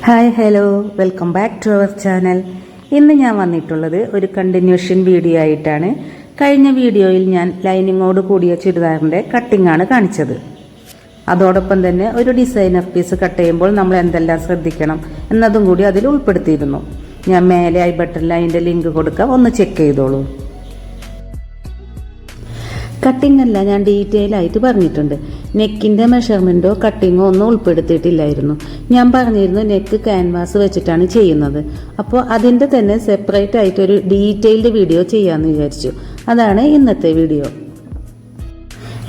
Hi hello welcome back to our channel. ഇന്ന് ഞാൻ വന്നിട്ടുള്ളത് ഒരു കണ്ടിന്യൂഷൻ വീഡിയോ ആയിട്ടാണ്. കഴിഞ്ഞ വീഡിയോയിൽ ഞാൻ ലൈനിങ്ങോട് കൂടിയ ചുരിദാറിൻ്റെ കട്ടിങ്ങാണ് കാണിച്ചത്. അതോടൊപ്പം തന്നെ ഒരു ഡിസൈനർ പീസ് കട്ട് ചെയ്യുമ്പോൾ നമ്മൾ എന്തെല്ലാം ശ്രദ്ധിക്കണം എന്നതും കൂടി അതിൽ ഉൾപ്പെടുത്തിയിരുന്നു. ഞാൻ മേലെ ഐ ബട്ടണിൽ അതിൻ്റെ ലിങ്ക് കൊടുക്കാം, ഒന്ന് ചെക്ക് ചെയ്തോളൂ. കട്ടിംഗ് അല്ല ഞാൻ ഡീറ്റെയിൽ ആയിട്ട് പറഞ്ഞിട്ടുണ്ട്. നെക്കിൻ്റെ മെഷർമെൻറ്റോ കട്ടിങ്ങോ ഒന്നും ഉൾപ്പെടുത്തിയിട്ടില്ലായിരുന്നു. ഞാൻ പറഞ്ഞിരുന്നു നെക്ക് ക്യാൻവാസ് വെച്ചിട്ടാണ് ചെയ്യുന്നത്. അപ്പോൾ അതിൻ്റെ തന്നെ സെപ്പറേറ്റ് ആയിട്ടൊരു ഡീറ്റെയിൽഡ് വീഡിയോ ചെയ്യാമെന്ന് വിചാരിച്ചു. അതാണ് ഇന്നത്തെ വീഡിയോ.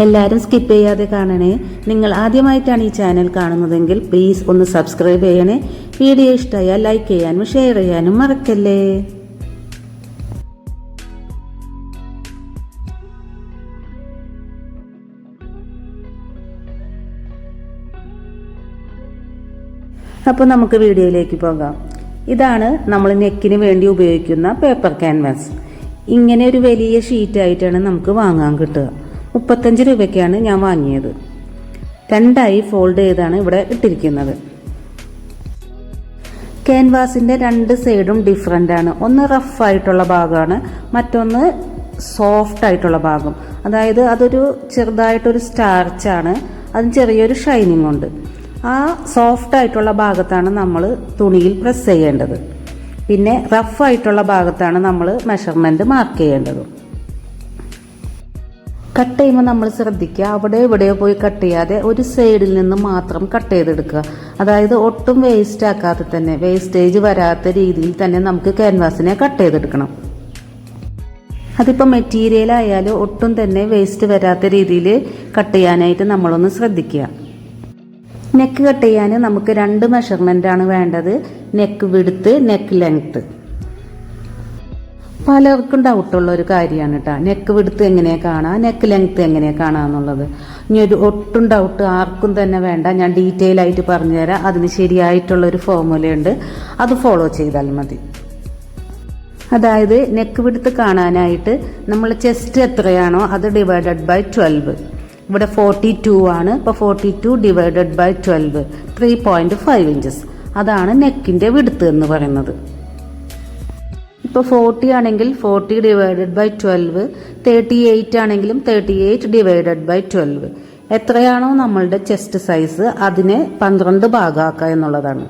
എല്ലാവരും സ്കിപ്പ് ചെയ്യാതെ കാണണേ. നിങ്ങൾ ആദ്യമായിട്ടാണ് ഈ ചാനൽ കാണുന്നതെങ്കിൽ പ്ലീസ് ഒന്ന് സബ്സ്ക്രൈബ് ചെയ്യണേ. വീഡിയോ ഇഷ്ടമായാൽ ലൈക്ക് ചെയ്യാനും ഷെയർ ചെയ്യാനും മറക്കല്ലേ. അപ്പോൾ നമുക്ക് വീഡിയോയിലേക്ക് പോകാം. ഇതാണ് നമ്മൾ നെക്കിന് വേണ്ടി ഉപയോഗിക്കുന്ന പേപ്പർ ക്യാൻവാസ്. ഇങ്ങനെ ഒരു വലിയ ഷീറ്റായിട്ടാണ് നമുക്ക് വാങ്ങാൻ കിട്ടുക. 35 രൂപയ്ക്കാണ് ഞാൻ വാങ്ങിയത്. 2ആയി ഫോൾഡ് ചെയ്താണ് ഇവിടെ ഇട്ടിരിക്കുന്നത്. ക്യാൻവാസിൻ്റെ 2 സൈഡും ഡിഫറെൻ്റ് ആണ്. ഒന്ന് റഫ് ആയിട്ടുള്ള ഭാഗമാണ്, മറ്റൊന്ന് സോഫ്റ്റ് ആയിട്ടുള്ള ഭാഗം. അതായത് അതൊരു ചെറുതായിട്ടൊരു സ്റ്റാർച്ചാണ്, അതിന് ചെറിയൊരു ഷൈനിങ് ഉണ്ട്. ആ സോഫ്റ്റ് ആയിട്ടുള്ള ഭാഗത്താണ് നമ്മൾ തുണിയിൽ പ്രസ് ചെയ്യേണ്ടത്. പിന്നെ റഫ് ആയിട്ടുള്ള ഭാഗത്താണ് നമ്മൾ മെഷർമെൻറ്റ് മാർക്ക് ചെയ്യേണ്ടത്. കട്ട് ചെയ്യുമ്പോൾ നമ്മൾ ശ്രദ്ധിക്കുക, അവിടെ ഇവിടെയോ പോയി കട്ട് ചെയ്യാതെ ഒരു സൈഡിൽ നിന്ന് മാത്രം കട്ട് ചെയ്തെടുക്കുക. അതായത് ഒട്ടും വേസ്റ്റ് ആക്കാതെ തന്നെ, വേസ്റ്റേജ് വരാത്ത രീതിയിൽ തന്നെ നമുക്ക് ക്യാൻവാസിനെ കട്ട് ചെയ്തെടുക്കണം. അതിപ്പോൾ മെറ്റീരിയൽ ആയാലും ഒട്ടും തന്നെ വേസ്റ്റ് വരാത്ത രീതിയിൽ കട്ട് ചെയ്യാനായിട്ട് നമ്മളൊന്ന് ശ്രദ്ധിക്കുക. നെക്ക് കട്ട് ചെയ്യാൻ നമുക്ക് 2 മെഷർമെൻ്റാണ് വേണ്ടത്. Neck width, neck length. പലർക്കും ഡൗട്ടുള്ള ഒരു കാര്യമാണ് കേട്ടോ, നെക്ക് വിഡ്ത്ത് എങ്ങനെയാണ് കാണുക, നെക്ക് ലെങ്ത്ത് എങ്ങനെയാണ് കാണുക എന്നുള്ളത്. ഇനി ഒരു ഒട്ടും ഡൗട്ട് ആർക്കും തന്നെ വേണ്ട. ഞാൻ ഡീറ്റെയിൽ ആയിട്ട് പറഞ്ഞുതരാം. അതിന് ശരിയായിട്ടുള്ളൊരു ഫോർമുലയുണ്ട്, അത് ഫോളോ ചെയ്താൽ മതി. അതായത് നെക്ക് വിഡ്ത്ത് കാണാനായിട്ട് നമ്മൾ ചെസ്റ്റ് എത്രയാണോ അത് ഡിവൈഡഡ് ബൈ 12. ഇവിടെ 42 ആണ്. ഇപ്പോൾ 42 ഡിവൈഡഡ് ബൈ 12 3.5 ഇഞ്ചസ്. അതാണ് നെക്കിൻ്റെ വിഡ്ത്ത് എന്ന് പറയുന്നത്. ഇപ്പോൾ 40 ആണെങ്കിൽ 40 ഡിവൈഡഡ് ബൈ 12, 38 ആണെങ്കിലും 38 ഡിവൈഡഡ് ബൈ 12. എത്രയാണോ നമ്മളുടെ ചെസ്റ്റ് സൈസ് അതിനെ 12 ഭാഗമാക്കുക എന്നുള്ളതാണ്.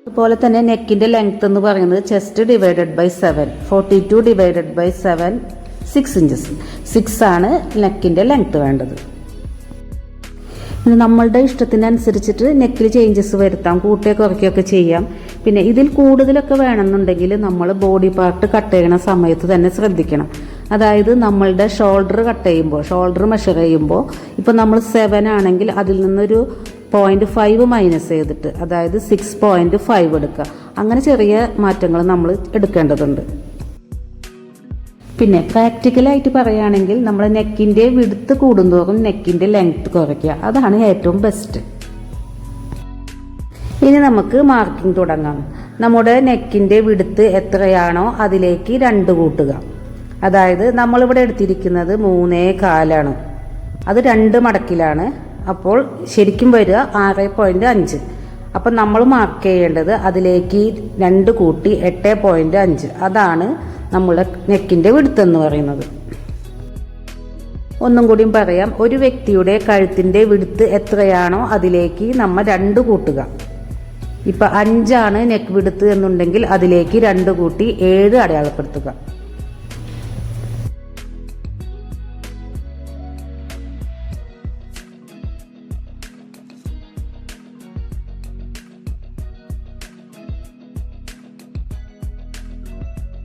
അതുപോലെ തന്നെ നെക്കിൻ്റെ ലെങ്ത് എന്ന് പറയുന്നത് chest divided by 7, 42 divided by 7 6 inches. 6 ആണ് നെക്കിൻ്റെ ലെങ്ത് വേണ്ടത്. നമ്മളുടെ ഇഷ്ടത്തിനനുസരിച്ചിട്ട് നെക്കിൽ ചേഞ്ചസ് വരുത്താം, കൂട്ടുകയോ കുറയ്ക്കുകയൊക്കെ ചെയ്യാം. പിന്നെ ഇതിൽ കൂടുതലൊക്കെ വേണമെന്നുണ്ടെങ്കിൽ നമ്മൾ ബോഡി പാർട്ട് കട്ട് ചെയ്യണ സമയത്ത് തന്നെ ശ്രദ്ധിക്കണം. അതായത് നമ്മളുടെ ഷോൾഡർ കട്ട് ചെയ്യുമ്പോൾ, ഷോൾഡർ മെഷർ ചെയ്യുമ്പോൾ ഇപ്പോൾ നമ്മൾ 7 ആണെങ്കിൽ അതിൽ നിന്നൊരു 0.5 മൈനസ് ചെയ്തിട്ട്, അതായത് 6.5 എടുക്കുക. അങ്ങനെ ചെറിയ മാറ്റങ്ങൾ നമ്മൾ എടുക്കേണ്ടതുണ്ട്. പിന്നെ പ്രാക്ടിക്കലായിട്ട് പറയുകയാണെങ്കിൽ നമ്മൾ നെക്കിൻ്റെ വിഡ്ത്ത് കൂടുന്തോറും നെക്കിൻ്റെ ലെങ്ത് കുറയ്ക്കുക, അതാണ് ഏറ്റവും ബെസ്റ്റ്. ഇനി നമുക്ക് മാർക്കിംഗ് തുടങ്ങാം. നമ്മുടെ നെക്കിൻ്റെ വിഡ്ത്ത് എത്രയാണോ അതിലേക്ക് 2 കൂട്ടുക. അതായത് നമ്മളിവിടെ എടുത്തിരിക്കുന്നത് 3.4 അത് 2 മടക്കിലാണ്. അപ്പോൾ ശരിക്കും വരിക 6.5. അപ്പം നമ്മൾ മാർക്ക് ചെയ്യേണ്ടത് അതിലേക്ക് 2 കൂട്ടി 8.5. അതാണ് നമ്മുടെ നെക്കിൻ്റെ വിഡ്ത്ത് എന്ന് പറയുന്നത്. ഒന്നും കൂടിയും പറയാം, ഒരു വ്യക്തിയുടെ കഴുത്തിൻ്റെ വിഡ്ത്ത് എത്രയാണോ അതിലേക്ക് നമ്മൾ 2 കൂട്ടുക. ഇപ്പം 5 ആണ് നെക്ക് വിഡ്ത്ത് എന്നുണ്ടെങ്കിൽ അതിലേക്ക് 2 കൂട്ടി 7 അടയാളപ്പെടുത്തുക.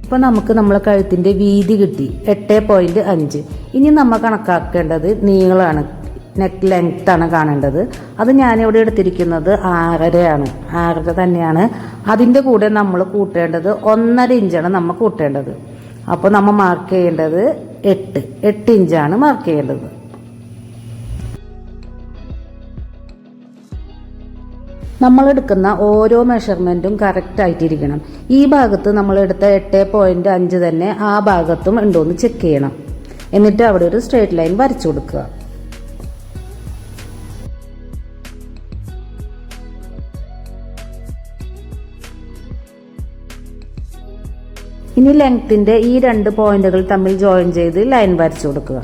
ഇപ്പോൾ നമുക്ക് നമ്മളെ കഴുത്തിൻ്റെ വീതി കിട്ടി 8.5. ഇനി നമ്മൾ കണക്കാക്കേണ്ടത് നീളമാണ്, നെക്ക് ലെങ്ത്താണ് കാണേണ്ടത്. അത് ഞാനിവിടെ എടുത്തിരിക്കുന്നത് 6.5 ആണ്. 6.5 തന്നെയാണ്. അതിൻ്റെ കൂടെ നമ്മൾ കൂട്ടേണ്ടത് 1.5 ഇഞ്ചാണ് നമ്മൾ കൂട്ടേണ്ടത്. അപ്പോൾ നമ്മൾ മാർക്ക് ചെയ്യേണ്ടത് 8 ഇഞ്ചാണ് മാർക്ക് ചെയ്യേണ്ടത്. നമ്മളെടുക്കുന്ന ഓരോ മെഷർമെൻറ്റും കറക്റ്റ് ആയിട്ടിരിക്കണം. ഈ ഭാഗത്ത് നമ്മളെടുത്ത 8.5 തന്നെ ആ ഭാഗത്തും ഉണ്ടോയെന്ന് ചെക്ക് ചെയ്യണം. എന്നിട്ട് അവിടെ ഒരു സ്ട്രേറ്റ് ലൈൻ വരച്ചു കൊടുക്കുക. ഇനി ലെങ്ത്തിന്റെ ഈ 2 പോയിന്റുകൾ തമ്മിൽ ജോയിൻ ചെയ്ത് ലൈൻ വരച്ചു കൊടുക്കുക.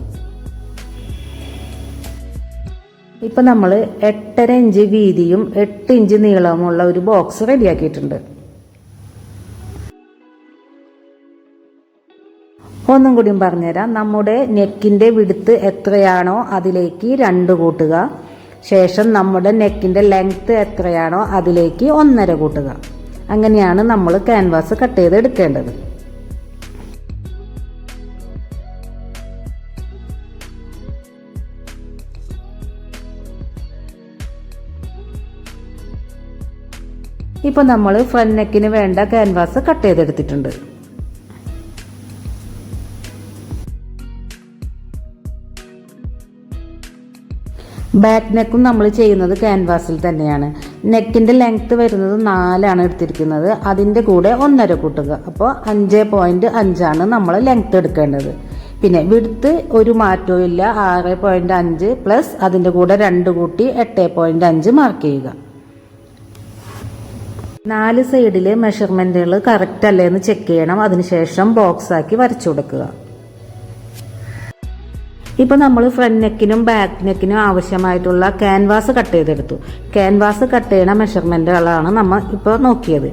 ഇപ്പൊ നമ്മൾ 8.5 ഇഞ്ച് വീതിയും 8 ഇഞ്ച് നീളമുള്ള ഒരു ബോക്സ് റെഡിയാക്കിയിട്ടുണ്ട്. ഒന്നും കൂടിയും പറഞ്ഞുതരാം. നമ്മുടെ നെക്കിന്റെ വിഡ്ത്ത് എത്രയാണോ അതിലേക്ക് 2 കൂട്ടുക. ശേഷം നമ്മുടെ നെക്കിന്റെ ലെങ്ത് എത്രയാണോ അതിലേക്ക് 1.5 കൂട്ടുക. അങ്ങനെയാണ് നമ്മൾ ക്യാൻവാസ് കട്ട് ചെയ്ത് എടുക്കേണ്ടത്. ഇപ്പൊ നമ്മൾ ഫ്രണ്ട് നെക്കിന് വേണ്ട ക്യാൻവാസ് കട്ട് ചെയ്തെടുത്തിട്ടുണ്ട്. ബാക്ക് നെക്കും നമ്മൾ ചെയ്യുന്നത് ക്യാൻവാസിൽ തന്നെയാണ്. നെക്കിന്റെ ലെങ്ത് വരുന്നത് 4 ആണ് എടുത്തിരിക്കുന്നത്. അതിന്റെ കൂടെ 1.5 കൂട്ടുക. അപ്പോൾ 5.5 നമ്മൾ ലെങ്ത് എടുക്കേണ്ടത്. പിന്നെ വിഡ്ത്ത് ഒരു മാറ്റവും ഇല്ല. 6.5 പ്ലസ് അതിന്റെ കൂടെ 2 കൂട്ടി 8.5 മാർക്ക് ചെയ്യുക. 4 സൈഡിലെ മെഷർമെന്റുകൾ കറക്റ്റ് അല്ലേ എന്ന് ചെക്ക് ചെയ്യണം. അതിനുശേഷം ബോക്സ് ആക്കി വരച്ചു കൊടുക്കുക. ഇപ്പൊ നമ്മൾ ഫ്രണ്ട് നെക്കിനും ബാക്ക് നെക്കിനും ആവശ്യമായിട്ടുള്ള ക്യാൻവാസ് കട്ട് ചെയ്തെടുത്തു. ക്യാൻവാസ് കട്ട് ചെയ്യണ മെഷർമെന്റുകളാണ് നമ്മൾ ഇപ്പോൾ നോക്കിയത്.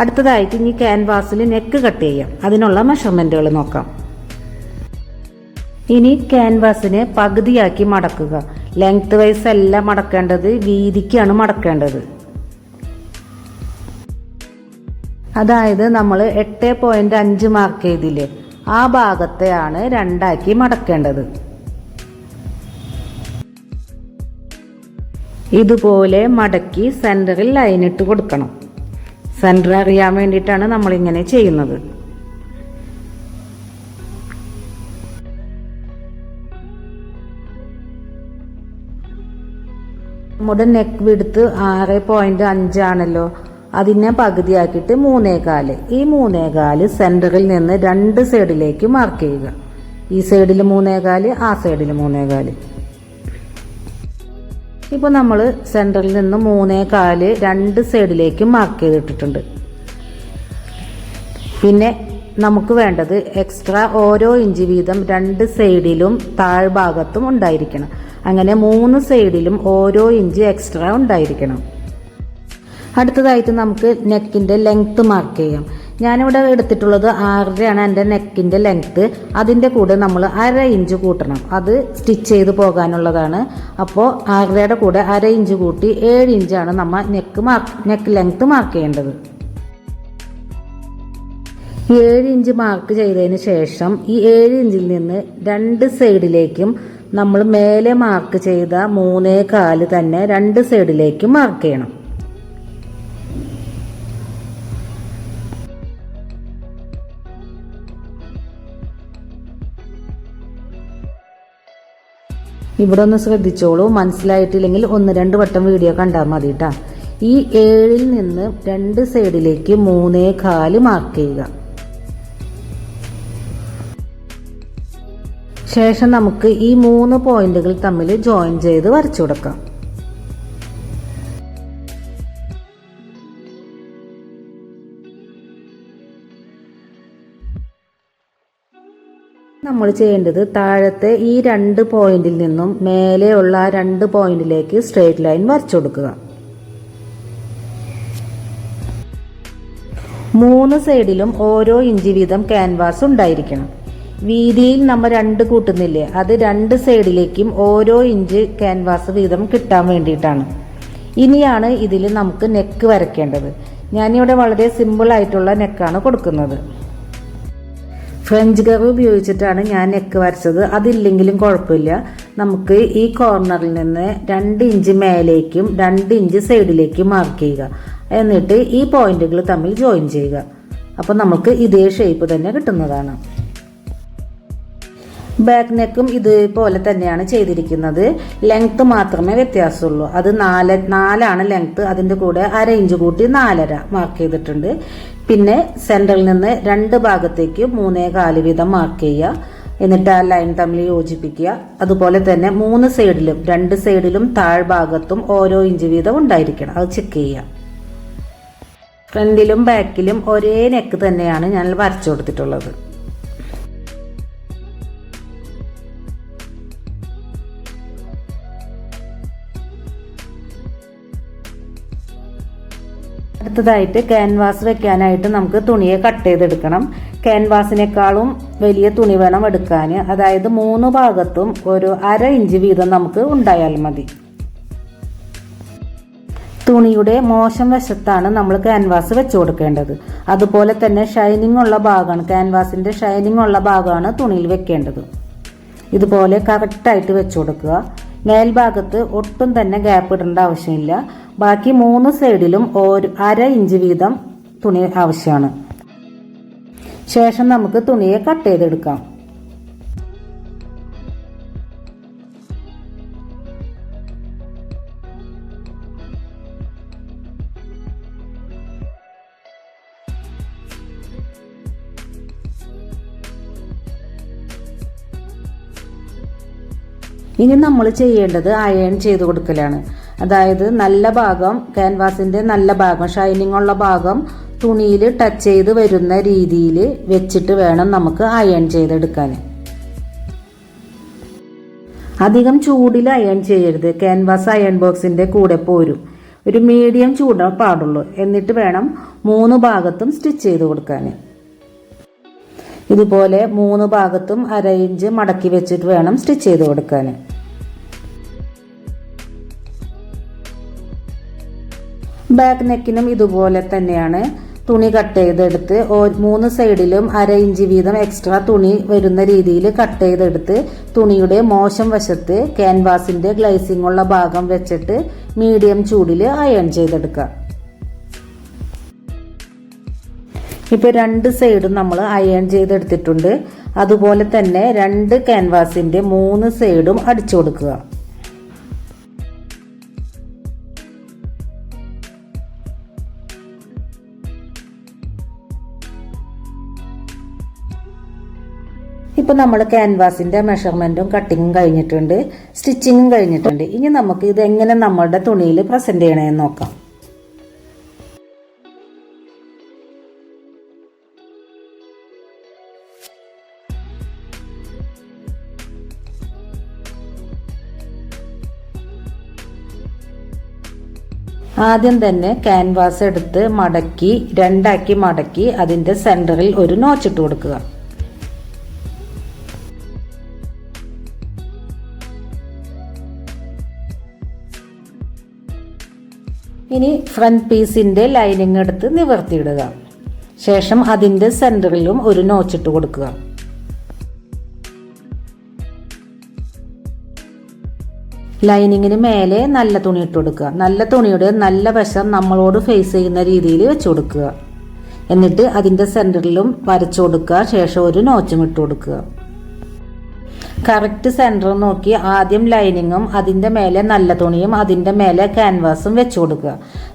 അടുത്തതായിട്ട് ഇനി ക്യാൻവാസിൽ നെക്ക് കട്ട് ചെയ്യാം. അതിനുള്ള മെഷർമെന്റുകൾ നോക്കാം. ഇനി ക്യാൻവാസിനെ പകുതിയാക്കി മടക്കുക. ലെങ്ത് വൈസ് അല്ല മടക്കേണ്ടത്, വീതിക്കാണ് മടക്കേണ്ടത്. അതായത് നമ്മൾ 8.5 മാർക്ക് ചെയ്തില്ലേ, ആ ഭാഗത്തെയാണ് 2ആക്കി മടക്കേണ്ടത്. ഇതുപോലെ മടക്കി സെന്ററിൽ ലൈൻ ഇട്ട് കൊടുക്കണം. സെന്റർ അറിയാൻ വേണ്ടിയിട്ടാണ് നമ്മൾ ഇങ്ങനെ ചെയ്യുന്നത്. നമ്മുടെ നെക്ക് വിഡ്ത്ത് 6.5 ആണല്ലോ. അതിനെ പകുതിയാക്കിയിട്ട് 3.25. ഈ 3.25 സെന്ററിൽ നിന്ന് 2 സൈഡിലേക്ക് മാർക്ക് ചെയ്യുക. ഈ സൈഡിൽ 3.25, ആ സൈഡിൽ 3.25. ഇപ്പോൾ നമ്മൾ സെന്ററിൽ നിന്ന് 3.25 2 സൈഡിലേക്ക് മാർക്ക് ചെയ്തിട്ടിട്ടുണ്ട്. പിന്നെ നമുക്ക് വേണ്ടത് എക്സ്ട്രാ ഓരോ ഇഞ്ച് വീതം 2 സൈഡിലും താഴ്ഭാഗത്തും ഉണ്ടായിരിക്കണം. അങ്ങനെ 3 സൈഡിലും ഓരോ ഇഞ്ച് എക്സ്ട്രാ ഉണ്ടായിരിക്കണം. അടുത്തതായിട്ട് നമുക്ക് നെക്കിന്റെ ലെങ്ത് മാർക്ക് ചെയ്യാം. ഞാനിവിടെ എടുത്തിട്ടുള്ളത് 6.5 എൻ്റെ നെക്കിന്റെ ലെങ്ത്. അതിൻ്റെ കൂടെ നമ്മൾ 1/2 ഇഞ്ച് കൂട്ടണം. അത് സ്റ്റിച്ച് ചെയ്ത് പോകാനുള്ളതാണ്. അപ്പോൾ 6.5യുടെ കൂടെ 1/2 ഇഞ്ച് കൂട്ടി 7 ഇഞ്ചാണ് നമ്മൾ നെക്ക് ലെങ്ത് മാർക്ക് ചെയ്യേണ്ടത്. 7 ഇഞ്ച് മാർക്ക് ചെയ്തതിന് ശേഷം ഈ 7 ഇഞ്ചിൽ നിന്ന് 2 സൈഡിലേക്കും നമ്മൾ മേലെ മാർക്ക് ചെയ്ത 3.25 തന്നെ 2 സൈഡിലേക്കും മാർക്ക് ചെയ്യണം. ഇവിടെ ഒന്ന് ശ്രദ്ധിച്ചോളൂ. മനസ്സിലായിട്ടില്ലെങ്കിൽ 1-2 വട്ടം വീഡിയോ കണ്ടാൽ മതി കേട്ടോ. ഈ 7ൽ നിന്ന് 2 സൈഡിലേക്ക് 3.25 മാർക്ക് ചെയ്യുക. ശേഷം നമുക്ക് ഈ 3 പോയിന്റുകൾ തമ്മിൽ ജോയിൻ ചെയ്ത് വരച്ചു കൊടുക്കാം. നമ്മൾ ചെയ്യേണ്ടത് താഴത്തെ ഈ 2 പോയിന്റിൽ നിന്നും മേലെയുള്ള 2 പോയിന്റിലേക്ക് സ്ട്രെയിറ്റ് ലൈൻ വരച്ചു കൊടുക്കുക. 3 സൈഡിലും ഓരോ ഇഞ്ച് വീതം ക്യാൻവാസ് ഉണ്ടായിരിക്കണം. വീതിയിൽ നമ്മൾ 2 കൂട്ടുന്നില്ലേ, അത് 2 സൈഡിലേക്കും ഓരോ ഇഞ്ച് ക്യാൻവാസ് വീതം കിട്ടാൻ വേണ്ടിയിട്ടാണ്. ഇനിയാണ് ഇതിൽ നമുക്ക് നെക്ക് വരയ്ക്കേണ്ടത്. ഞാനിവിടെ വളരെ സിമ്പിൾ ആയിട്ടുള്ള നെക്കാണ് കൊടുക്കുന്നത്. ഫ്രഞ്ച് കർവ് ഉപയോഗിച്ചിട്ടാണ് ഞാൻ നെക്ക് വരച്ചത്. അതില്ലെങ്കിലും കുഴപ്പമില്ല. നമുക്ക് ഈ കോർണറിൽ നിന്ന് 2 ഇഞ്ച് മേലേക്കും 2 ഇഞ്ച് സൈഡിലേക്കും മാർക്ക് ചെയ്യുക. എന്നിട്ട് ഈ പോയിന്റുകൾ തമ്മിൽ ജോയിൻ ചെയ്യുക. അപ്പോൾ നമുക്ക് ഇതേ ഷേപ്പ് തന്നെ കിട്ടുന്നതാണ്. ബാക്ക് നെക്കും ഇതുപോലെ തന്നെയാണ് ചെയ്തിരിക്കുന്നത്. ലെങ്ത് മാത്രമേ വ്യത്യാസമുള്ളൂ. അത് 4 ലെങ്ത്. അതിൻ്റെ കൂടെ 1/2 ഇഞ്ച് കൂട്ടി 4.5 മാർക്ക് ചെയ്തിട്ടുണ്ട്. പിന്നെ സെന്ററിൽ നിന്ന് 2 ഭാഗത്തേക്ക് 3.25 വീതം മാർക്ക് ചെയ്യുക. എന്നിട്ട് ആ ലൈൻ തമ്മിൽ യോജിപ്പിക്കുക. അതുപോലെ തന്നെ 3 സൈഡിലും 2 സൈഡിലും താഴ്ഭാഗത്തും ഓരോ ഇഞ്ച് വീതം ഉണ്ടായിരിക്കണം. അത് ചെക്ക് ചെയ്യുക. ഫ്രണ്ടിലും ബാക്കിലും ഒരേ നെക്ക് തന്നെയാണ് ഞാൻ വരച്ചു കൊടുത്തിട്ടുള്ളത്. അടുത്തതായിട്ട് ക്യാൻവാസ് വെക്കാനായിട്ട് നമുക്ക് തുണിയെ കട്ട് ചെയ്തെടുക്കണം. ക്യാൻവാസിനേക്കാളും വലിയ തുണി വേണം എടുക്കാൻ. അതായത് 3 ഭാഗത്തും ഒരു 1/2 ഇഞ്ച് വീതം നമുക്ക് ഉണ്ടായാൽ മതി. തുണിയുടെ മോശം വശത്താണ് നമ്മൾ ക്യാൻവാസ് വെച്ച് കൊടുക്കേണ്ടത്. അതുപോലെ തന്നെ ഷൈനിങ് ഉള്ള ഭാഗമാണ്, ക്യാൻവാസിന്റെ ഷൈനിങ് ഉള്ള ഭാഗമാണ് തുണിയിൽ വെക്കേണ്ടത്. ഇതുപോലെ കറക്റ്റായിട്ട് വെച്ച് കൊടുക്കുക. മേൽഭാഗത്ത് ഒട്ടും തന്നെ ഗ്യാപ്പ് ഇടേണ്ട ആവശ്യമില്ല. ബാക്കി 3 സൈഡിലും 1/2 ഇഞ്ച് വീതം തുണി ആവശ്യമാണ്. ശേഷം നമുക്ക് തുണിയെ കട്ട് ചെയ്തെടുക്കാം. ഇനി നമ്മൾ ചെയ്യേണ്ടത് അയൺ ചെയ്ത് കൊടുക്കലാണ്. അതായത് നല്ല ഭാഗം, ക്യാൻവാസിന്റെ നല്ല ഭാഗം, ഷൈനിങ് ഉള്ള ഭാഗം തുണിയിൽ ടച്ച് ചെയ്ത് വരുന്ന രീതിയിൽ വെച്ചിട്ട് വേണം നമുക്ക് അയൺ ചെയ്തെടുക്കാൻ. അധികം ചൂടിൽ അയൺ ചെയ്യരുത്. ക്യാൻവാസ് അയൺ ബോക്സിന്റെ കൂടെ പോരും. ഒരു മീഡിയം ചൂട് പാടുള്ളൂ. എന്നിട്ട് വേണം 3 ഭാഗത്തും സ്റ്റിച്ച് ചെയ്ത് കൊടുക്കാൻ. ഇതുപോലെ 3 ഭാഗത്തും 1/2 ഇഞ്ച് മടക്കി വെച്ചിട്ട് വേണം സ്റ്റിച്ച് ചെയ്ത് കൊടുക്കാൻ. ബാക്ക് നെക്കിനും ഇതുപോലെ തന്നെയാണ്. തുണി കട്ട് ചെയ്തെടുത്ത് 3 സൈഡിലും 1/2 ഇഞ്ച് വീതം എക്സ്ട്രാ തുണി വരുന്ന രീതിയിൽ കട്ട് ചെയ്തെടുത്ത് തുണിയുടെ മോശം വശത്ത് ക്യാൻവാസിന്റെ ഗ്ലേസിംഗ് ഉള്ള ഭാഗം വെച്ചിട്ട് മീഡിയം ചൂടിൽ അയൺ ചെയ്തെടുക്കുക. ഇപ്പൊ 2 സൈഡും നമ്മൾ അയൺ ചെയ്തെടുത്തിട്ടുണ്ട്. അതുപോലെ തന്നെ 2 ക്യാൻവാസിന്റെ 3 സൈഡും അടിച്ചു കൊടുക്കുക. ഇപ്പൊ നമ്മൾ ക്യാൻവാസിന്റെ മെഷർമെന്റും കട്ടിങ്ങും കഴിഞ്ഞിട്ടുണ്ട്, സ്റ്റിച്ചിങ്ങും കഴിഞ്ഞിട്ടുണ്ട്. ഇനി നമുക്ക് ഇത് എങ്ങനെ നമ്മളുടെ തുണിയിൽ പ്രസന്റ് ചെയ്യണമെന്ന് നോക്കാം. ആദ്യം തന്നെ ക്യാൻവാസ് എടുത്ത് മടക്കി 2ആക്കി മടക്കി അതിന്റെ സെന്ററിൽ ഒരു നോച്ചിട്ട് കൊടുക്കുക. ഇനി ഫ്രണ്ട് പീസിന്റെ ലൈനിങ് എടുത്ത് നിവർത്തിയിടുക. ശേഷം അതിന്റെ സെന്ററിലും ഒരു നോച്ചിട്ട് കൊടുക്കുക. ലൈനിങ്ങിന് മേലെ നല്ല തുണി ഇട്ട് കൊടുക്കുക. നല്ല തുണിയുടെ നല്ല വശം നമ്മളോട് ഫേസ് ചെയ്യുന്ന രീതിയിൽ വെച്ച് കൊടുക്കുക. എന്നിട്ട് അതിന്റെ സെന്ററിലും വരച്ചു കൊടുക്കുക. ശേഷം ഒരു നോച്ചും ഇട്ട് കൊടുക്കുക. കറക്റ്റ് സെന്റർ നോക്കി ആദ്യം ലൈനിങ്ങും അതിന്റെ മേലെ നല്ല തുണിയും അതിന്റെ മേലെ ക്യാൻവാസും വെച്ചു കൊടുക്കുക.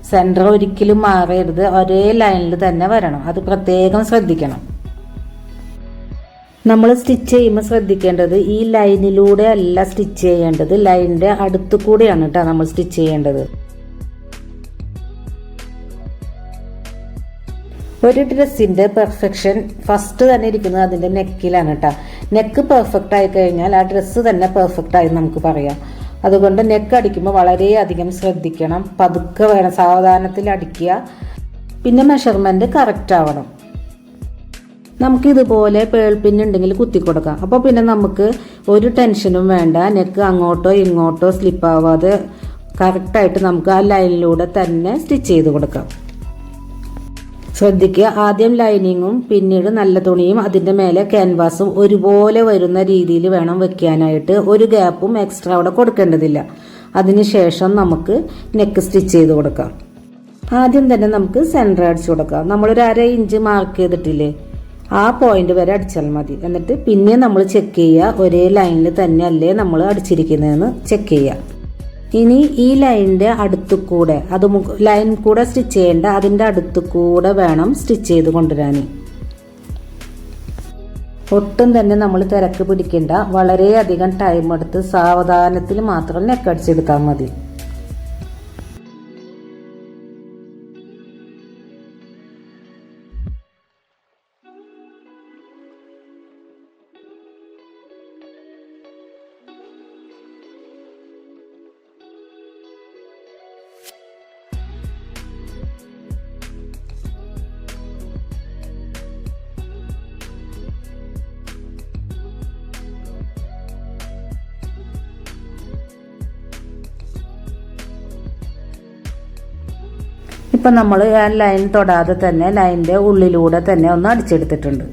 സെന്റർ ഒരിക്കലും മാറരുത്, ഒരേ ലൈനിൽ തന്നെ വരണം. അത് പ്രത്യേകം ശ്രദ്ധിക്കണം. നമ്മൾ സ്റ്റിച്ച് ചെയ്യുമ്പോൾ ശ്രദ്ധിക്കേണ്ടത് ഈ ലൈനിലൂടെ അല്ല സ്റ്റിച്ച് ചെയ്യേണ്ടത്, ലൈനിന്റെ അടുത്തു കൂടെയാണ് കേട്ടോ നമ്മൾ സ്റ്റിച്ച് ചെയ്യേണ്ടത്. ഒരു ഡ്രസ്സിന്റെ പെർഫെക്ഷൻ ഫസ്റ്റ് തന്നെ ഇരിക്കുന്നത് അതിന്റെ നെക്കിലാണ് കേട്ടോ. നെക്ക് പെർഫെക്റ്റ് ആയി കഴിഞ്ഞാൽ ആ ഡ്രസ്സ് തന്നെ പെർഫെക്റ്റ് ആയി നമുക്ക് പറയാം. അതുകൊണ്ട് നെക്ക് അടിക്കുമ്പോൾ വളരെയധികം ശ്രദ്ധിക്കണം. പതുക്കെ വേണം, സാവധാനത്തിൽ അടിക്കുക. പിന്നെ മെഷർമെന്റ് കറക്റ്റ് ആവണം. നമുക്ക് ഇതുപോലെ പേൾ പിന്നുണ്ടെങ്കിൽ കുത്തി കൊടുക്കാം. അപ്പോൾ പിന്നെ നമുക്ക് ഒരു ടെൻഷനും വേണ്ട. നെക്ക് അങ്ങോട്ടോ ഇങ്ങോട്ടോ സ്ലിപ്പ് ആവാതെ കറക്റ്റായിട്ട് നമുക്ക് ആ ലൈനിലൂടെ തന്നെ സ്റ്റിച്ച് ചെയ്ത് കൊടുക്കാം. ശ്രദ്ധിക്കുക, ആദ്യം ലൈനിങ്ങും പിന്നീട് നല്ല തുണിയും അതിന്റെ മേലെ ക്യാൻവാസും ഒരുപോലെ വരുന്ന രീതിയിൽ വേണം വെക്കാനായിട്ട്. ഒരു ഗ്യാപ്പും എക്സ്ട്രാ അവിടെ കൊടുക്കേണ്ടതില്ല. അതിനുശേഷം നമുക്ക് നെക്ക് സ്റ്റിച്ച് ചെയ്ത് കൊടുക്കാം. ആദ്യം തന്നെ നമുക്ക് സെന്റർ അടിച്ചു കൊടുക്കാം. നമ്മളൊരു 1/2 ഇഞ്ച് മാർക്ക് ചെയ്തിട്ടില്ലേ, ആ പോയിന്റ് വരെ അടിച്ചാൽ മതി. എന്നിട്ട് പിന്നെ നമ്മൾ ചെക്ക് ചെയ്യുക, ഒരേ ലൈനിൽ തന്നെ അല്ലേ നമ്മൾ അടിച്ചിരിക്കുന്നതെന്ന് ചെക്ക് ചെയ്യുക. ഇനി ഈ ലൈനിന്റെ അടുത്തു കൂടെ, അത് ലൈൻ കൂടെ സ്റ്റിച്ച് ചെയ്യേണ്ട, അതിന്റെ അടുത്തു കൂടെ വേണം സ്റ്റിച്ച് ചെയ്ത് കൊണ്ടുവരാൻ. ഒട്ടും തന്നെ നമ്മൾ തിരക്ക് പിടിക്കേണ്ട. വളരെയധികം ടൈം എടുത്ത് സാവധാനത്തിൽ മാത്രം നെക്ക് അടിച്ചെടുത്താൽ മതി. ഇപ്പം നമ്മൾ ആ ലൈൻ തൊടാതെ തന്നെ ലൈനിൻ്റെ ഉള്ളിലൂടെ തന്നെ ഒന്ന് അടിച്ചെടുത്തിട്ടുണ്ട്.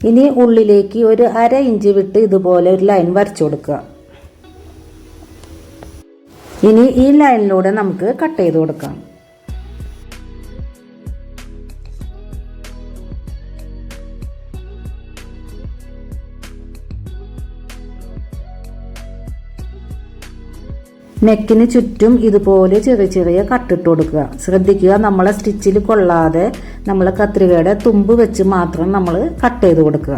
ഇനി ഉള്ളിലേക്ക് ഒരു 1/2 ഇഞ്ച് വിട്ട് ഇതുപോലെ ഒരു ലൈൻ വരച്ചു കൊടുക്കുക. ഇനി ഈ ലൈനിലൂടെ നമുക്ക് കട്ട് ചെയ്ത് കൊടുക്കാം. നെക്കിന് ചുറ്റും ഇതുപോലെ ചെറിയ ചെറിയ കട്ടിട്ട് കൊടുക്കുക. ശ്രദ്ധിക്കുക, നമ്മളെ സ്റ്റിച്ചിൽ കൊള്ളാതെ നമ്മൾ കത്രികയുടെ തുമ്പ് വെച്ച് മാത്രം നമ്മൾ കട്ട് ചെയ്ത് കൊടുക്കുക.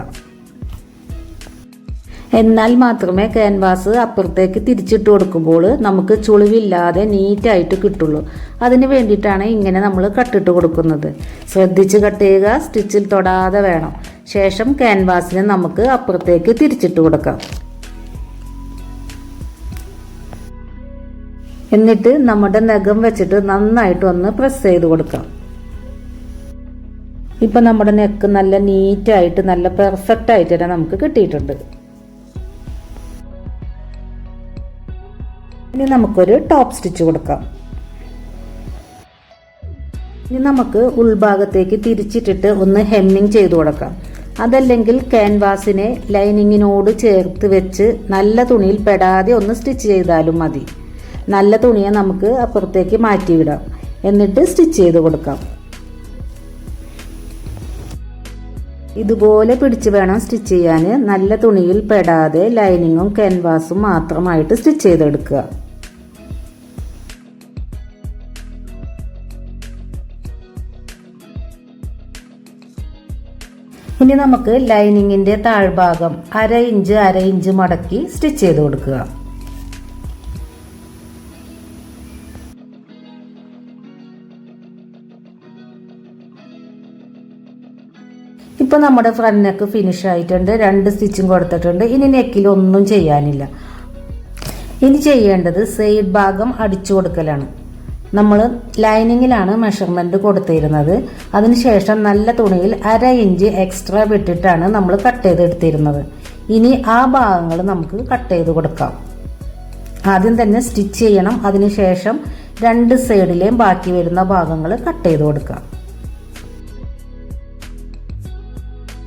എന്നാൽ മാത്രമേ ക്യാൻവാസ് അപ്പുറത്തേക്ക് തിരിച്ചിട്ട് കൊടുക്കുമ്പോൾ നമുക്ക് ചുളിവില്ലാതെ നീറ്റായിട്ട് കിട്ടുള്ളൂ. അതിന് വേണ്ടിയിട്ടാണ് ഇങ്ങനെ നമ്മൾ കട്ടിട്ട് കൊടുക്കുന്നത്. ശ്രദ്ധിച്ച് കട്ട് ചെയ്യുക, സ്റ്റിച്ചിൽ തൊടാതെ വേണം. ശേഷം ക്യാൻവാസിനെ നമുക്ക് അപ്പുറത്തേക്ക് തിരിച്ചിട്ട് കൊടുക്കാം. എന്നിട്ട് നമ്മുടെ നഖം വെച്ചിട്ട് നന്നായിട്ട് ഒന്ന് പ്രസ് ചെയ്ത് കൊടുക്കാം. ഇപ്പൊ നമ്മുടെ നെക്ക് നല്ല നീറ്റായിട്ട് നല്ല പെർഫെക്റ്റ് ആയിട്ട് തന്നെ നമുക്ക് കിട്ടിയിട്ടുണ്ട്. ഇനി നമുക്കൊരു ടോപ്പ് സ്റ്റിച്ച് കൊടുക്കാം. ഇനി നമുക്ക് ഉൾഭാഗത്തേക്ക് തിരിച്ചിട്ടിട്ട് ഒന്ന് ഹെമ്മിങ് ചെയ്ത് കൊടുക്കാം. അതല്ലെങ്കിൽ ക്യാൻവാസിനെ ലൈനിങ്ങിനോട് ചേർത്ത് വെച്ച് നല്ല തുണിയിൽ പെടാതെ ഒന്ന് സ്റ്റിച്ച് ചെയ്താലും മതി. നല്ല തുണിയെ നമുക്ക് അപ്പുറത്തേക്ക് മാറ്റിവിടാം. എന്നിട്ട് സ്റ്റിച്ച് ചെയ്ത് കൊടുക്കാം. ഇതുപോലെ പിടിച്ച് വേണം സ്റ്റിച്ച് ചെയ്യാൻ. നല്ല തുണിയിൽ പെടാതെ ലൈനിങ്ങും ക്യാൻവാസും മാത്രമായിട്ട് സ്റ്റിച്ച് ചെയ്തെടുക്കുക. ഇനി നമുക്ക് ലൈനിങ്ങിന്റെ താഴ്ഭാഗം 1/2 ഇഞ്ച് മടക്കി സ്റ്റിച്ച് ചെയ്ത് കൊടുക്കുക. ഇപ്പൊ നമ്മുടെ ഫ്രണ്ട് നെക്ക് ഫിനിഷ് ആയിട്ടുണ്ട്. 2 സ്റ്റിച്ചും കൊടുത്തിട്ടുണ്ട്. ഇനി നെക്കിൽ ഒന്നും ചെയ്യാനില്ല. ഇനി ചെയ്യേണ്ടത് സൈഡ് ഭാഗം അടിച്ചു കൊടുക്കലാണ്. നമ്മൾ ലൈനിങ്ങിലാണ് മെഷർമെന്റ് കൊടുത്തിരുന്നത്. അതിനുശേഷം നല്ല തുണിയിൽ 1/2 ഇഞ്ച് എക്സ്ട്രാ വിട്ടിട്ടാണ് നമ്മൾ കട്ട് ചെയ്തെടുത്തിരുന്നത്. ഇനി ആ ഭാഗങ്ങൾ നമുക്ക് കട്ട് ചെയ്ത് കൊടുക്കാം. ആദ്യം തന്നെ സ്റ്റിച്ച് ചെയ്യണം. അതിനുശേഷം 2 സൈഡിലെയും ബാക്കി വരുന്ന ഭാഗങ്ങൾ കട്ട് ചെയ്ത് കൊടുക്കാം.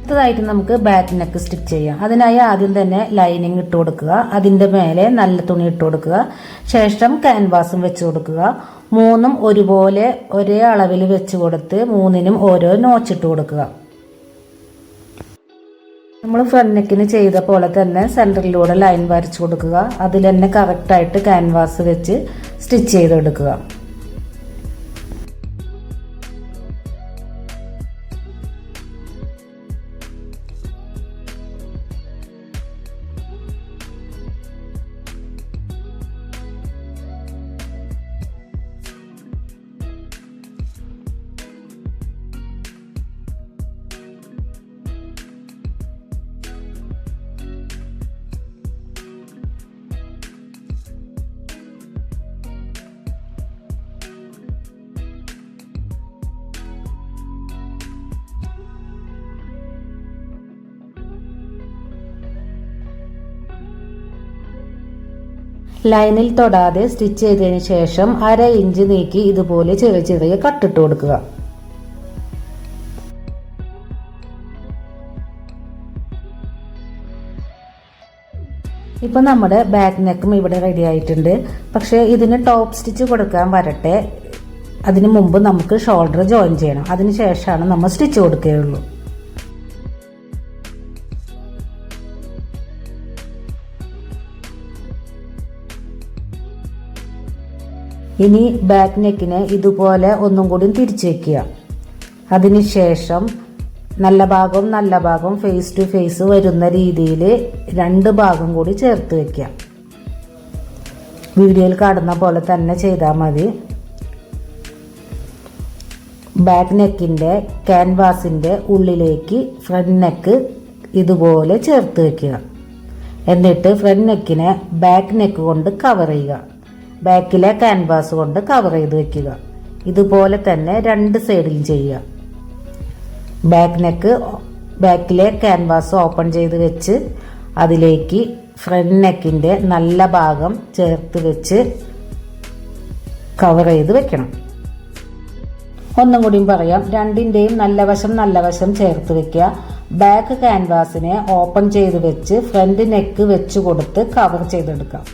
അടുത്തതായിട്ട് നമുക്ക് ബാക്ക് നെക്ക് സ്റ്റിച്ച് ചെയ്യാം. അതിനായി ആദ്യം തന്നെ ലൈനിങ് ഇട്ട് കൊടുക്കുക. അതിൻ്റെ മേലെ നല്ല തുണി ഇട്ട് കൊടുക്കുക. ശേഷം ക്യാൻവാസും വെച്ച് കൊടുക്കുക. 3ഉം ഒരുപോലെ ഒരേ അളവിൽ വെച്ച് കൊടുത്ത് 3നും ഓരോ നോച്ചിട്ട് കൊടുക്കുക. നമ്മൾ ഫ്രണ്ട് നെക്കിന് ചെയ്ത പോലെ തന്നെ സെൻറ്ററിലൂടെ ലൈൻ വരച്ചു കൊടുക്കുക. അതിൽ തന്നെ കറക്റ്റായിട്ട് ക്യാൻവാസ് വെച്ച് സ്റ്റിച്ച് ചെയ്തെടുക്കുക. ലൈനിൽ തൊടാതെ സ്റ്റിച്ച് ചെയ്തതിന് ശേഷം 1/2 ഇഞ്ച് നീക്കി ഇതുപോലെ ചെറിയ ചെറിയ കട്ടിട്ട് കൊടുക്കുക. ഇപ്പൊ നമ്മുടെ ബാക്ക് നെക്കും ഇവിടെ റെഡി ആയിട്ടുണ്ട്. പക്ഷേ ഇതിന് ടോപ്പ് സ്റ്റിച്ച് കൊടുക്കാൻ വരട്ടെ. അതിനു മുമ്പ് നമുക്ക് ഷോൾഡർ ജോയിൻ ചെയ്യണം. അതിനുശേഷമാണ് നമ്മൾ സ്റ്റിച്ച് കൊടുക്കുകയുള്ളൂ. ഇനി ബാക്ക് നെക്കിനെ ഇതുപോലെ ഒന്നും കൂടി തിരിച്ചു വയ്ക്കുക. അതിനുശേഷം നല്ല ഭാഗം ഫേസ് ടു ഫേസ് വരുന്ന രീതിയിൽ 2 ഭാഗം കൂടി ചേർത്ത് വയ്ക്കുക. വീഡിയോയിൽ കാണുന്ന പോലെ തന്നെ ചെയ്താൽ മതി. ബാക്ക് നെക്കിൻ്റെ ക്യാൻവാസിൻ്റെ ഉള്ളിലേക്ക് ഫ്രണ്ട് നെക്ക് ഇതുപോലെ ചേർത്ത് വയ്ക്കുക. എന്നിട്ട് ഫ്രണ്ട് നെക്കിനെ ബാക്ക് നെക്ക് കൊണ്ട് കവർ ചെയ്യുക. ബാക്കിലെ ക്യാൻവാസ് കൊണ്ട് കവർ ചെയ്ത് വെക്കുക. ഇതുപോലെ തന്നെ 2 സൈഡിലും ചെയ്യുക. ബാക്ക് നെക്ക് ബാക്കിലെ ക്യാൻവാസ് ഓപ്പൺ ചെയ്ത് വെച്ച് അതിലേക്ക് ഫ്രണ്ട് നെക്കിൻ്റെ നല്ല ഭാഗം ചേർത്ത് വെച്ച് കവർ ചെയ്ത് വെക്കണം. ഒന്നും കൂടിയും പറയാം, രണ്ടിൻ്റെയും നല്ല വശം ചേർത്ത് വെക്കുക. ബാക്ക് ക്യാൻവാസിനെ ഓപ്പൺ ചെയ്ത് വെച്ച് ഫ്രണ്ട് നെക്ക് വെച്ച് കൊടുത്ത് കവർ ചെയ്തെടുക്കാം.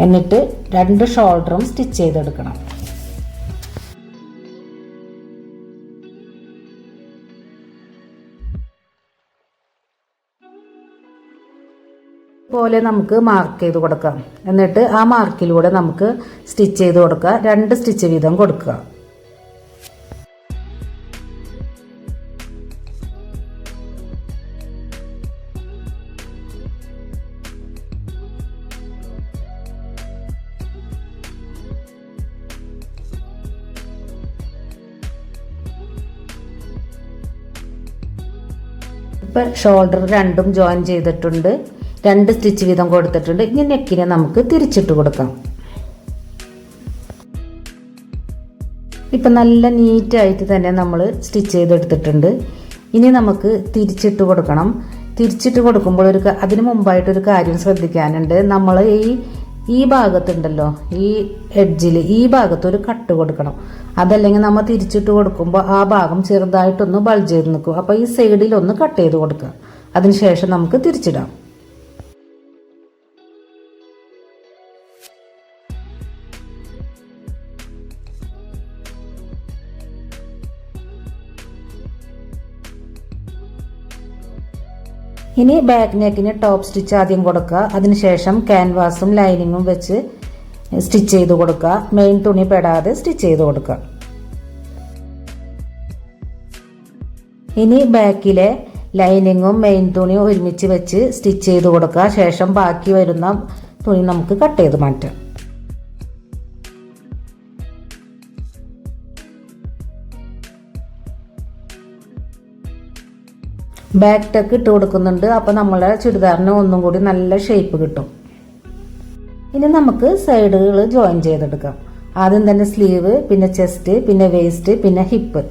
എന്നിട്ട് 2 ഷോൾഡറും സ്റ്റിച്ച് ചെയ്തെടുക്കണം. പോലെ നമുക്ക് മാർക്ക് ചെയ്ത് കൊടുക്കാം. എന്നിട്ട് ആ മാർക്കിലൂടെ നമുക്ക് സ്റ്റിച്ച് ചെയ്ത് കൊടുക്കുക. 2 സ്റ്റിച്ച് വീതം കൊടുക്കുക. ഇപ്പം ഷോൾഡർ രണ്ടും ജോയിൻ ചെയ്തിട്ടുണ്ട്. 2 സ്റ്റിച്ച് വീതം കൊടുത്തിട്ടുണ്ട്. ഇനി നെക്കിനെ നമുക്ക് തിരിച്ചിട്ട് കൊടുക്കാം. ഇപ്പം നല്ല നീറ്റായിട്ട് തന്നെ നമ്മൾ സ്റ്റിച്ച് ചെയ്തെടുത്തിട്ടുണ്ട്. ഇനി നമുക്ക് തിരിച്ചിട്ട് കൊടുക്കണം. തിരിച്ചിട്ട് കൊടുക്കുമ്പോൾ അതിന് മുമ്പായിട്ടൊരു കാര്യം ശ്രദ്ധിക്കാനുണ്ട്. നമ്മൾ ഈ ഭാഗത്തുണ്ടല്ലോ, ഈ എഡ്ജിൽ ഈ ഭാഗത്ത് ഒരു കട്ട് കൊടുക്കണം. അതല്ലെങ്കിൽ നമ്മൾ തിരിച്ചിട്ട് കൊടുക്കുമ്പോൾ ആ ഭാഗം ചെറുതായിട്ടൊന്ന് ബൾജ് ചെയ്ത് നിൽക്കും. അപ്പോൾ ഈ സൈഡിലൊന്ന് കട്ട് ചെയ്ത് കൊടുക്കുക. അതിനുശേഷം നമുക്ക് തിരിച്ചിടാം. ഇനി ബാക്ക് നെക്കിന് ടോപ്പ് സ്റ്റിച്ച് ആദ്യം കൊടുക്കുക. അതിനുശേഷം ക്യാൻവാസും ലൈനിങ്ങും വെച്ച് സ്റ്റിച്ച് ചെയ്ത് കൊടുക്കുക. മെയിൻ തുണി പെടാതെ സ്റ്റിച്ച് ചെയ്ത് കൊടുക്കുക. ഇനി ബാക്കിലെ ലൈനിങ്ങും മെയിൻ തുണിയും ഒരുമിച്ച് വെച്ച് സ്റ്റിച്ച് ചെയ്ത് കൊടുക്കുക. ശേഷം ബാക്കി വരുന്ന തുണി നമുക്ക് കട്ട് ചെയ്ത് മാറ്റാം. ബാക്ക് ടക്ക് ഇട്ട് കൊടുക്കുന്നുണ്ട്. അപ്പോൾ നമ്മുടെ ചുരിദാറിന് ഒന്നും കൂടി നല്ല ഷേപ്പ് കിട്ടും. ഇനി നമുക്ക് സൈഡുകൾ ജോയിൻ ചെയ്തെടുക്കാം. ആദ്യം തന്നെ സ്ലീവ്, പിന്നെ ചെസ്റ്റ്, പിന്നെ വേസ്റ്റ്, പിന്നെ ഹിപ്പ്.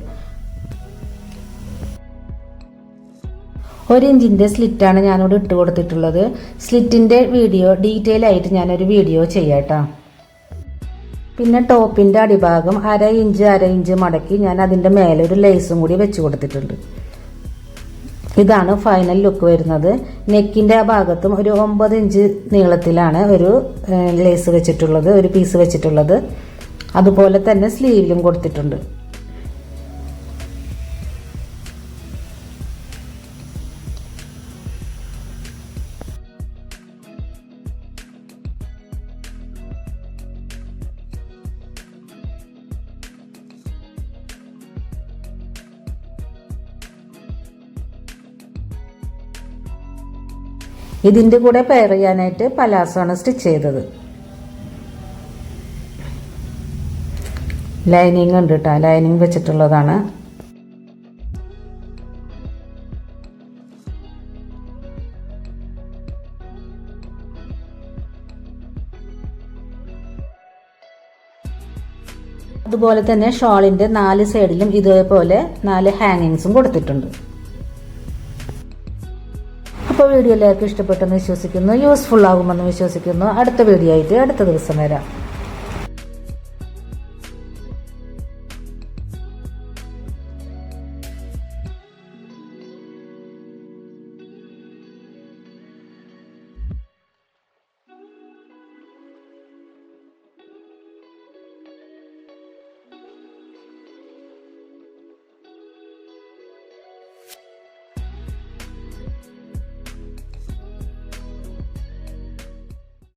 1 ഇഞ്ചിൻ്റെ സ്ലിറ്റാണ് ഞാനിവിടെ ഇട്ട് കൊടുത്തിട്ടുള്ളത്. സ്ലിറ്റിൻ്റെ വീഡിയോ ഡീറ്റെയിൽ ആയിട്ട് ഞാനൊരു വീഡിയോ ചെയ്യാട്ടോ. പിന്നെ ടോപ്പിൻ്റെ അടിഭാഗം 1/2 ഇഞ്ച് മടക്കി ഞാൻ അതിൻ്റെ മേലെ ഒരു ലേസും കൂടി വെച്ച് കൊടുത്തിട്ടുണ്ട്. ഇതാണ് ഫൈനൽ ലുക്ക് വരുന്നത്. നെക്കിൻ്റെ ആ ഭാഗത്തും ഒരു 9 ഇഞ്ച് നീളത്തിലാണ് ഒരു ലേസ് വെച്ചിട്ടുള്ളത്, ഒരു പീസ് വെച്ചിട്ടുള്ളത്. അതുപോലെ തന്നെ സ്ലീവിലും കൊടുത്തിട്ടുണ്ട്. ഇതിൻ്റെ കൂടെ പെയർ ചെയ്യാനായിട്ട് പലാസോണ് സ്റ്റിച്ച് ചെയ്തത്. ലൈനിങ് ഉണ്ട് കേട്ടോ, ലൈനിങ് വെച്ചിട്ടുള്ളതാണ്. അതുപോലെ തന്നെ ഷോളിൻ്റെ 4 സൈഡിലും ഇതേപോലെ 4 ഹാങ്ങിങ്സും കൊടുത്തിട്ടുണ്ട്. അപ്പോൾ വീഡിയോ എല്ലാവർക്കും ഇഷ്ടപ്പെട്ടെന്ന് വിശ്വസിക്കുന്നു, യൂസ്ഫുൾ ആകുമെന്ന് വിശ്വസിക്കുന്നു. അടുത്ത വീഡിയോ ആയിട്ട് അടുത്ത ദിവസം വരാം.